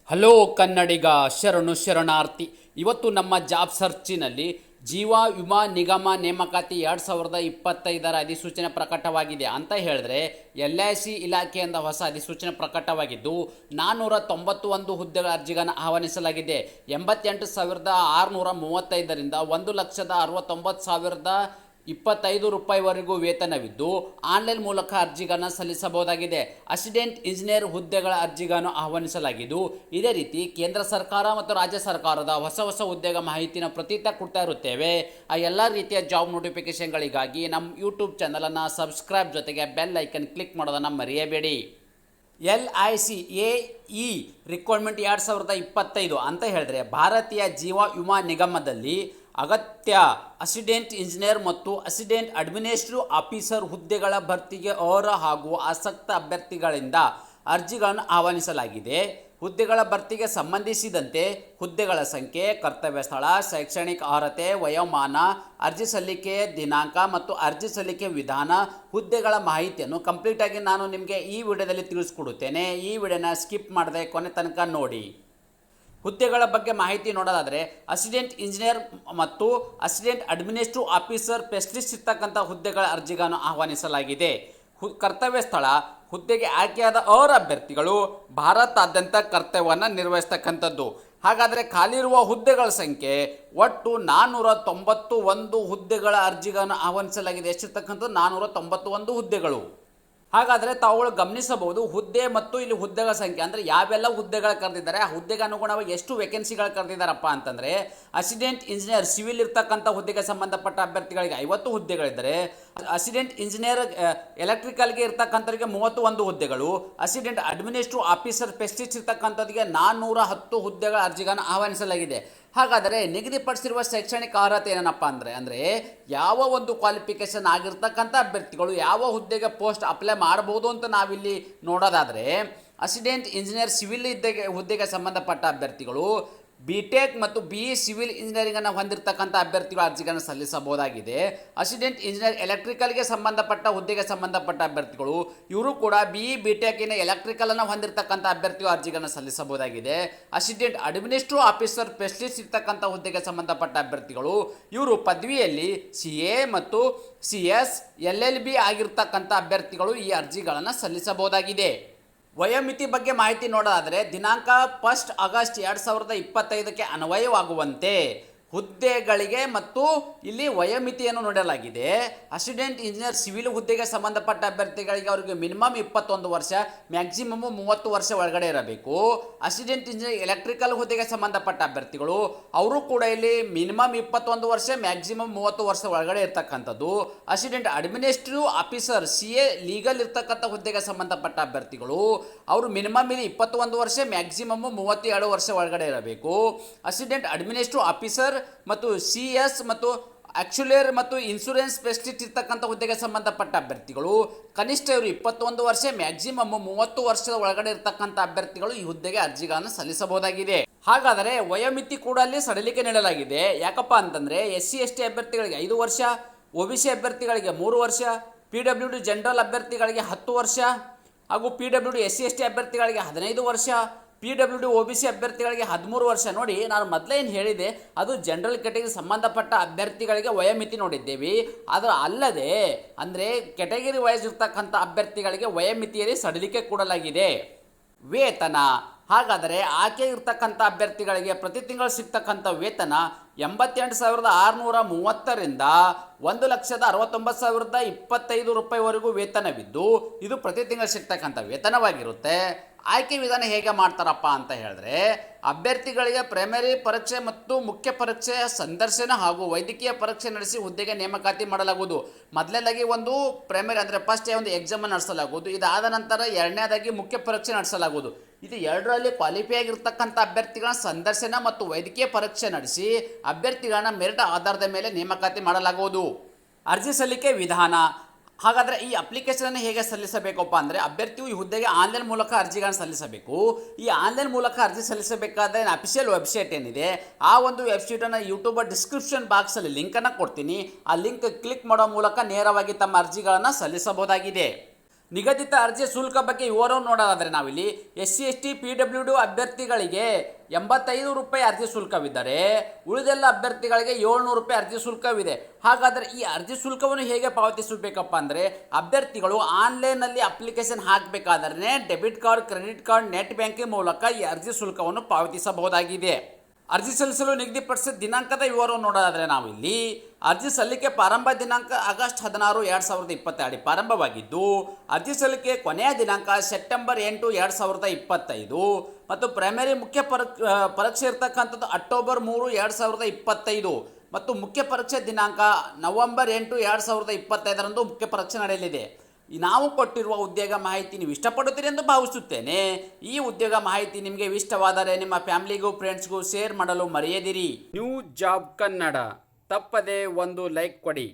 Hello ಕನ್ನಡಿಗ, ಶರಣು ಶರಣಾರ್ಥಿ. ಇವತ್ತು ನಮ್ಮ ಜಾಬ್ ಸರ್ಚಿನಲ್ಲಿ ಜೀವ ವಿಮಾ ನಿಗಮ ನೇಮಕಾತಿ 2025ರ ಅಧಿಸೂಚನೆ ಪ್ರಕಟವಾಗಿದೆ ಅಂತ ಹೇಳಿದ್ರೆ LIC ಇಲಾಖೆಯಿಂದ ಹೊಸ ಅಧಿಸೂಚನೆ ಪ್ರಕಟವಾಗಿದ್ದು 491 ಹುದ್ದೆಗಳ ಅರ್ಜಿಗಳನ್ನು ಆಹ್ವಾನಿಸಲಾಗಿದೆ. 88,635ರಿಂದ 1,69,25 ರೂಪಾಯಿವರೆಗೂ ವೇತನವಿದ್ದು ಆನ್ಲೈನ್ ಮೂಲಕ ಅರ್ಜಿಗಳನ್ನು ಸಲ್ಲಿಸಬಹುದಾಗಿದೆ. ಅಸಿಸ್ಟೆಂಟ್ ಇಂಜಿನಿಯರ್ ಹುದ್ದೆಗಳ ಅರ್ಜಿಗಳನ್ನು ಆಹ್ವಾನಿಸಲಾಗಿದ್ದು ಇದೇ ರೀತಿ ಕೇಂದ್ರ ಸರ್ಕಾರ ಮತ್ತು ರಾಜ್ಯ ಸರ್ಕಾರದ ಹೊಸ ಹುದ್ದೆಗಳ ಮಾಹಿತಿನ ಪ್ರತಿದಿನ ಕೊಡ್ತಾ ಇರುತ್ತೇವೆ. ಆ ಎಲ್ಲ ರೀತಿಯ ಜಾಬ್ ನೋಟಿಫಿಕೇಶನ್ಗಳಿಗಾಗಿ ನಮ್ಮ ಯೂಟ್ಯೂಬ್ ಚಾನಲನ್ನು ಸಬ್ಸ್ಕ್ರೈಬ್ ಜೊತೆಗೆ ಬೆಲ್ ಐಕನ್ ಕ್ಲಿಕ್ ಮಾಡೋದನ್ನು ಮರೆಯಬೇಡಿ. LIC AE ರಿಕ್ವೈರ್ಮೆಂಟ್ 2025 ಅಂತ ಹೇಳಿದ್ರೆ ಭಾರತೀಯ ಜೀವ ವಿಮಾ ನಿಗಮದಲ್ಲಿ ಅಗತ್ಯ ಅಸಿಸ್ಟೆಂಟ್ ಇಂಜಿನಿಯರ್ ಮತ್ತು ಅಸಿಸ್ಟೆಂಟ್ ಅಡ್ಮಿನಿಸ್ಟ್ರೇಟಿವ್ ಆಫೀಸರ್ ಹುದ್ದೆಗಳ ಭರ್ತಿಗೆ ಅರ್ಹ ಹಾಗೂ ಆಸಕ್ತ ಅಭ್ಯರ್ಥಿಗಳಿಂದ ಅರ್ಜಿಗಳನ್ನು ಆಹ್ವಾನಿಸಲಾಗಿದೆ. ಹುದ್ದೆಗಳ ಭರ್ತಿಗೆ ಸಂಬಂಧಿಸಿದಂತೆ ಹುದ್ದೆಗಳ ಸಂಖ್ಯೆ, ಕರ್ತವ್ಯ ಸ್ಥಳ, ಶೈಕ್ಷಣಿಕ ಅರ್ಹತೆ, ವಯೋಮಾನ, ಅರ್ಜಿ ಸಲ್ಲಿಕೆ ದಿನಾಂಕ ಮತ್ತು ಅರ್ಜಿ ಸಲ್ಲಿಕೆ ವಿಧಾನ, ಹುದ್ದೆಗಳ ಮಾಹಿತಿಯನ್ನು ಕಂಪ್ಲೀಟಾಗಿ ನಾನು ನಿಮಗೆ ಈ ವಿಡಿಯೋದಲ್ಲಿ ತಿಳಿಸ್ಕೊಡುತ್ತೇನೆ. ಈ ವಿಡಿಯೋನ ಸ್ಕಿಪ್ ಮಾಡದೆ ಕೊನೆ ತನಕ ನೋಡಿ. ಹುದ್ದೆಗಳ ಬಗ್ಗೆ ಮಾಹಿತಿ ನೋಡೋದಾದರೆ ಅಸಿಸ್ಟೆಂಟ್ ಇಂಜಿನಿಯರ್ ಮತ್ತು ಅಸಿಸ್ಟೆಂಟ್ ಅಡ್ಮಿನಿಸ್ಟ್ರೇಟಿವ್ ಆಫೀಸರ್ ಸ್ಪೆಷಲಿಸ್ಟ್ ಇರ್ತಕ್ಕಂಥ ಹುದ್ದೆಗಳ ಅರ್ಜಿಗಳನ್ನು ಆಹ್ವಾನಿಸಲಾಗಿದೆ. ಕರ್ತವ್ಯ ಸ್ಥಳ ಹುದ್ದೆಗೆ ಆಯ್ಕೆಯಾದ ಅರ್ಹ ಅಭ್ಯರ್ಥಿಗಳು ಭಾರತಾದ್ಯಂತ ಕರ್ತವ್ಯವನ್ನು ನಿರ್ವಹಿಸ್ತಕ್ಕಂಥದ್ದು. ಹಾಗಾದರೆ ಖಾಲಿ ಇರುವ ಹುದ್ದೆಗಳ ಸಂಖ್ಯೆ ಒಟ್ಟು 491 ಹುದ್ದೆಗಳ ಅರ್ಜಿಗಳನ್ನು ಆಹ್ವಾನಿಸಲಾಗಿದೆ. ಎಷ್ಟಿರ್ತಕ್ಕಂಥದ್ದು 491 ಹುದ್ದೆಗಳು. ಹಾಗಾದರೆ ತಾವುಗಳು ಗಮನಿಸಬಹುದು ಹುದ್ದೆ ಮತ್ತು ಇಲ್ಲಿ ಹುದ್ದೆಗಳ ಸಂಖ್ಯೆ ಅಂದರೆ ಯಾವೆಲ್ಲ ಹುದ್ದೆಗಳು ಕರೆದಿದ್ದಾರೆ, ಆ ಹುದ್ದೆಗೆ ಅನುಗುಣವಾಗಿ ಎಷ್ಟು ವೇಕೆನ್ಸಿಗಳು ಕರೆದಿದ್ದಾರಪ್ಪ ಅಂತಂದರೆ ಅಸಿಸ್ಟೆಂಟ್ ಇಂಜಿನಿಯರ್ ಸಿವಿಲ್ ಇರ್ತಕ್ಕಂಥ ಹುದ್ದೆಗೆ ಸಂಬಂಧಪಟ್ಟ ಅಭ್ಯರ್ಥಿಗಳಿಗೆ 50 ಹುದ್ದೆಗಳಿದ್ದರೆ, ಅಸಿಸ್ಟೆಂಟ್ ಇಂಜಿನಿಯರ್ ಎಲೆಕ್ಟ್ರಿಕಲ್ಗೆ ಇರ್ತಕ್ಕಂಥವ್ರಿಗೆ 31 ಹುದ್ದೆಗಳು, ಅಸಿಸ್ಟೆಂಟ್ ಅಡ್ಮಿನಿಸ್ಟ್ರೇಟಿವ್ ಆಫೀಸರ್ ಸ್ಪೆಷಲಿಸ್ಟ್ ಇರ್ತಕ್ಕಂಥವ್ರಿಗೆ 410 ಹುದ್ದೆಗಳ ಅರ್ಜಿಗಳನ್ನು ಆಹ್ವಾನಿಸಲಾಗಿದೆ. ಹಾಗಾದರೆ ನಿಗದಿಪಡಿಸಿರುವ ಶೈಕ್ಷಣಿಕ ಅರ್ಹತೆ ಏನಪ್ಪ ಅಂದರೆ ಯಾವ ಒಂದು ಕ್ವಾಲಿಫಿಕೇಷನ್ ಆಗಿರ್ತಕ್ಕಂಥ ಅಭ್ಯರ್ಥಿಗಳು ಯಾವ ಹುದ್ದೆಗೆ ಪೋಸ್ಟ್ ಅಪ್ಲೈ ಮಾಡಬಹುದು ಅಂತ ನಾವಿಲ್ಲಿ ನೋಡೋದಾದರೆ ಅಸಿಸ್ಟೆಂಟ್ ಇಂಜಿನಿಯರ್ ಸಿವಿಲ್ ಹುದ್ದೆಗೆ ಸಂಬಂಧಪಟ್ಟ ಅಭ್ಯರ್ಥಿಗಳು BTech ಮತ್ತು BE ಸಿವಿಲ್ ಇಂಜಿನಿಯರಿಂಗನ್ನು ಹೊಂದಿರತಕ್ಕಂಥ ಅಭ್ಯರ್ಥಿಗಳು ಅರ್ಜಿಗಳನ್ನು ಸಲ್ಲಿಸಬಹುದಾಗಿದೆ. ಅಸಿಸ್ಟೆಂಟ್ ಇಂಜಿನಿಯರ್ ಎಲೆಕ್ಟ್ರಿಕಲ್ಗೆ ಸಂಬಂಧಪಟ್ಟ ಹುದ್ದೆಗೆ ಸಂಬಂಧಪಟ್ಟ ಅಭ್ಯರ್ಥಿಗಳು ಇವರು ಕೂಡ BE BTech ಎಲೆಕ್ಟ್ರಿಕಲನ್ನು ಹೊಂದಿರತಕ್ಕಂಥ ಅಭ್ಯರ್ಥಿಗಳು ಅರ್ಜಿಗಳನ್ನು ಸಲ್ಲಿಸಬಹುದಾಗಿದೆ. ಅಸಿಸ್ಟೆಂಟ್ ಅಡ್ಮಿನಿಸ್ಟ್ರೇಟಿವ್ ಆಫೀಸರ್ ಸ್ಪೆಷಲಿಸ್ಟ್ ಇರ್ತಕ್ಕಂಥ ಹುದ್ದೆಗೆ ಸಂಬಂಧಪಟ್ಟ ಅಭ್ಯರ್ಥಿಗಳು ಇವರು ಪದವಿಯಲ್ಲಿ CA ಮತ್ತು CS LLB ಆಗಿರ್ತಕ್ಕಂಥ ಅಭ್ಯರ್ಥಿಗಳು ಈ ಅರ್ಜಿಗಳನ್ನು ಸಲ್ಲಿಸಬಹುದಾಗಿದೆ. ವಯೋಮಿತಿ ಬಗ್ಗೆ ಮಾಹಿತಿ ನೋಡೋದಾದರೆ ದಿನಾಂಕ 1 ಆಗಸ್ಟ್ 2025ಕ್ಕೆ ಅನ್ವಯವಾಗುವಂತೆ ಹುದ್ದೆಗಳಿಗೆ ಮತ್ತು ಇಲ್ಲಿ ವಯೋಮಿತಿಯನ್ನು ನೋಡಲಾಗಿದೆ. ಅಸಿಸ್ಟೆಂಟ್ ಇಂಜಿನಿಯರ್ ಸಿವಿಲ್ ಹುದ್ದೆಗೆ ಸಂಬಂಧಪಟ್ಟ ಅಭ್ಯರ್ಥಿಗಳಿಗೆ ಅವರಿಗೆ ಮಿನಿಮಮ್ 21 ವರ್ಷ, ಮ್ಯಾಕ್ಸಿಮಮ್ 30 ವರ್ಷ ಒಳಗಡೆ ಇರಬೇಕು. ಅಸಿಸ್ಟೆಂಟ್ ಇಂಜಿನಿಯರ್ ಎಲೆಕ್ಟ್ರಿಕಲ್ ಹುದ್ದೆಗೆ ಸಂಬಂಧಪಟ್ಟ ಅಭ್ಯರ್ಥಿಗಳು ಅವರು ಕೂಡ ಇಲ್ಲಿ ಮಿನಿಮಮ್ 21 ವರ್ಷ, ಮ್ಯಾಕ್ಸಿಮಮ್ 30 ವರ್ಷ ಒಳಗಡೆ ಇರ್ತಕ್ಕಂಥದ್ದು. Assistant administrative officer CA legal ಇರ್ತಕ್ಕಂಥ ಹುದ್ದೆಗೆ ಸಂಬಂಧಪಟ್ಟ ಅಭ್ಯರ್ಥಿಗಳು ಅವರು ಮಿನಿಮಮ್ ಇಲ್ಲಿ 21 ವರ್ಷ, ಮ್ಯಾಕ್ಸಿಮಮ್ 32 ವರ್ಷ ಒಳಗಡೆ ಇರಬೇಕು. ಅಸಿಸ್ಟೆಂಟ್ ಅಡ್ಮಿನಿಸ್ಟ್ರೇಟಿವ್ ಆಫೀಸರ್ ಮತ್ತು CS ಮತ್ತು ಆಕ್ಚುಲಿಯರ್ ಮತ್ತು ಇನ್ಶೂರೆನ್ಸ್ ಸ್ಪೆಷಲಿಸ್ಟ್ ಇರ್ತಕ್ಕಂಥ ಹುದ್ದೆಗೆ ಸಂಬಂಧಪಟ್ಟ ಅಭ್ಯರ್ಥಿಗಳು ಕನಿಷ್ಠ ಇವರು 21 ವರ್ಷ, ಮ್ಯಾಕ್ಸಿಮಮ್ 30 ವರ್ಷದ ಒಳಗಡೆ ಇರ್ತಕ್ಕಂಥ ಅಭ್ಯರ್ಥಿಗಳು ಈ ಹುದ್ದೆಗೆ ಅರ್ಜಿಗಳನ್ನು ಸಲ್ಲಿಸಬಹುದಾಗಿದೆ. ಹಾಗಾದರೆ ವಯೋಮಿತಿ ಕೂಡ ಅಲ್ಲಿ ಸಡಿಲಿಕೆ ನೀಡಲಾಗಿದೆ. ಯಾಕಪ್ಪ ಅಂತಂದರೆ SC ST ಅಭ್ಯರ್ಥಿಗಳಿಗೆ 5 ವರ್ಷ, OBC ಅಭ್ಯರ್ಥಿಗಳಿಗೆ 3 ವರ್ಷ, PWD ಜನರಲ್ ಅಭ್ಯರ್ಥಿಗಳಿಗೆ 10 ವರ್ಷ ಹಾಗೂ PWD SC ST ಅಭ್ಯರ್ಥಿಗಳಿಗೆ 15 ವರ್ಷ, PWD OBC ಅಭ್ಯರ್ಥಿಗಳಿಗೆ 13 ವರ್ಷ. ನೋಡಿ, ನಾನು ಮೊದಲೇ ಏನು ಹೇಳಿದೆ ಅದು ಜನರಲ್ ಕೆಟಗರಿ ಸಂಬಂಧಪಟ್ಟ ಅಭ್ಯರ್ಥಿಗಳಿಗೆ ವಯೋಮಿತಿ ನೋಡಿದ್ದೇವೆ. ಅದರ ಅಲ್ಲದೆ ಅಂದರೆ ಕೆಟಗರಿ ವೈಸ್ ಇರ್ತಕ್ಕಂಥ ಅಭ್ಯರ್ಥಿಗಳಿಗೆ ವಯೋಮಿತಿಯಲ್ಲಿ ಸಡಿಲಿಕೆ ಕೊಡಲಾಗಿದೆ. ವೇತನ ಹಾಗಾದರೆ ಆಯ್ಕೆ ಇರ್ತಕ್ಕಂಥ ಅಭ್ಯರ್ಥಿಗಳಿಗೆ ಪ್ರತಿ ತಿಂಗಳು ಸಿಗ್ತಕ್ಕಂಥ ವೇತನ 88,630ರಿಂದ 1,69,025 ರೂಪಾಯಿವರೆಗೂ ವೇತನವಿದ್ದು ಇದು ಪ್ರತಿ ತಿಂಗಳು ಸಿಗ್ತಕ್ಕಂಥ ವೇತನವಾಗಿರುತ್ತೆ. ಆಯ್ಕೆ ವಿಧಾನ ಹೇಗೆ ಮಾಡ್ತಾರಪ್ಪ ಅಂತ ಹೇಳಿದ್ರೆ ಅಭ್ಯರ್ಥಿಗಳಿಗೆ ಪ್ರೈಮರಿ ಪರೀಕ್ಷೆ ಮತ್ತು ಮುಖ್ಯ ಪರೀಕ್ಷೆ, ಸಂದರ್ಶನ ಹಾಗೂ ವೈದ್ಯಕೀಯ ಪರೀಕ್ಷೆ ನಡೆಸಿ ಹುದ್ದೆಗೆ ನೇಮಕಾತಿ ಮಾಡಲಾಗುವುದು. ಮೊದಲನೇದಾಗಿ ಒಂದು ಪ್ರೈಮರಿ ಅಂದರೆ ಫಸ್ಟ್ ಒಂದು ಎಕ್ಸಾಮ್ ನಡೆಸಲಾಗುವುದು. ಇದಾದ ನಂತರ ಎರಡನೇದಾಗಿ ಮುಖ್ಯ ಪರೀಕ್ಷೆ ನಡೆಸಲಾಗುವುದು. ಇದು ಎರಡರಲ್ಲಿ ಕ್ವಾಲಿಫೈ ಆಗಿರ್ತಕ್ಕಂಥ ಅಭ್ಯರ್ಥಿಗಳನ್ನ ಸಂದರ್ಶನ ಮತ್ತು ವೈದ್ಯಕೀಯ ಪರೀಕ್ಷೆ ನಡೆಸಿ ಅಭ್ಯರ್ಥಿಗಳನ್ನ ಮೆರಿಟ್ ಆಧಾರದ ಮೇಲೆ ನೇಮಕಾತಿ ಮಾಡಲಾಗುವುದು. ಅರ್ಜಿ ಸಲ್ಲಿಕೆ ವಿಧಾನ ಹಾಗಾದರೆ ಈ ಅಪ್ಲಿಕೇಶನ್ ಹೇಗೆ ಸಲ್ಲಿಸಬೇಕಪ್ಪ ಅಂದರೆ ಅಭ್ಯರ್ಥಿಯು ಈ ಹುದ್ದೆಗೆ ಆನ್ಲೈನ್ ಮೂಲಕ ಅರ್ಜಿಗಳನ್ನು ಸಲ್ಲಿಸಬೇಕು. ಈ ಆನ್ಲೈನ್ ಮೂಲಕ ಅರ್ಜಿ ಸಲ್ಲಿಸಬೇಕಾದ್ರೆ ಅಫಿಷಿಯಲ್ ವೆಬ್ಸೈಟ್ ಏನಿದೆ ಆ ಒಂದು ವೆಬ್ಸೈಟನ್ನು ಯೂಟ್ಯೂಬ್ ಡಿಸ್ಕ್ರಿಪ್ಷನ್ ಬಾಕ್ಸಲ್ಲಿ ಲಿಂಕನ್ನು ಕೊಡ್ತೀನಿ. ಆ ಲಿಂಕ್ ಕ್ಲಿಕ್ ಮಾಡೋ ಮೂಲಕ ನೇರವಾಗಿ ತಮ್ಮ ಅರ್ಜಿಗಳನ್ನು ಸಲ್ಲಿಸಬಹುದಾಗಿದೆ. ನಿಗದಿತ ಅರ್ಜಿ ಶುಲ್ಕ ಬಗ್ಗೆ ವಿವರವನ್ನು ನೋಡೋದಾದರೆ ನಾವಿಲ್ಲಿ SC/ST PWD ಅಭ್ಯರ್ಥಿಗಳಿಗೆ 85 ರೂಪಾಯಿ ಅರ್ಜಿ ಶುಲ್ಕವಿದ್ದರೆ ಉಳಿದೆಲ್ಲ ಅಭ್ಯರ್ಥಿಗಳಿಗೆ 700 ರೂಪಾಯಿ ಅರ್ಜಿ ಶುಲ್ಕವಿದೆ. ಹಾಗಾದರೆ ಈ ಅರ್ಜಿ ಶುಲ್ಕವನ್ನು ಹೇಗೆ ಪಾವತಿಸಬೇಕಪ್ಪ ಅಂದರೆ ಅಭ್ಯರ್ಥಿಗಳು ಆನ್ಲೈನ್ನಲ್ಲಿ ಅಪ್ಲಿಕೇಶನ್ ಹಾಕಬೇಕಾದ್ರೆ debit card, credit card, net banking ಮೂಲಕ ಈ ಅರ್ಜಿ ಶುಲ್ಕವನ್ನು ಪಾವತಿಸಬಹುದಾಗಿದೆ. ಅರ್ಜಿ ಸಲ್ಲಿಸಲು ನಿಗದಿಪಡಿಸಿದ ದಿನಾಂಕದ ವಿವರವನ್ನು ನೋಡೋದಾದರೆ ನಾವಿಲ್ಲಿ ಅರ್ಜಿ ಸಲ್ಲಿಕೆ ಪ್ರಾರಂಭ ದಿನಾಂಕ ಆಗಸ್ಟ್ 16, 2022 ಪ್ರಾರಂಭವಾಗಿದ್ದು ಅರ್ಜಿ ಸಲ್ಲಿಕೆ ಕೊನೆಯ ದಿನಾಂಕ ಸೆಪ್ಟೆಂಬರ್ 8, 2025 ಮತ್ತು ಪ್ರೈಮರಿ ಮುಖ್ಯ ಪರೀಕ್ಷೆ ಇರತಕ್ಕಂಥದ್ದು ಅಕ್ಟೋಬರ್ 3, 2025 ಮತ್ತು ಮುಖ್ಯ ಪರೀಕ್ಷೆ ದಿನಾಂಕ ನವೆಂಬರ್ 8, 2025 ಮುಖ್ಯ ಪರೀಕ್ಷೆ ನಡೆಯಲಿದೆ. ನಾವು ಕೊಟ್ಟಿರುವ ಉದ್ಯೋಗ ಮಾಹಿತಿ ನೀವು ಇಷ್ಟಪಡುತ್ತೀರಿ ಎಂದು ಭಾವಿಸುತ್ತೇನೆ. ಈ ಉದ್ಯೋಗ ಮಾಹಿತಿ ನಿಮಗೆ ಇಷ್ಟವಾದರೆ ನಿಮ್ಮ ಫ್ಯಾಮಿಲಿಗೂ ಫ್ರೆಂಡ್ಸ್ಗೂ ಶೇರ್ ಮಾಡಲು ಮರೆಯದಿರಿ. ನ್ಯೂ ಜಾಬ್ ಕನ್ನಡ ತಪ್ಪದೆ ಒಂದು ಲೈಕ್ ಕೊಡಿ.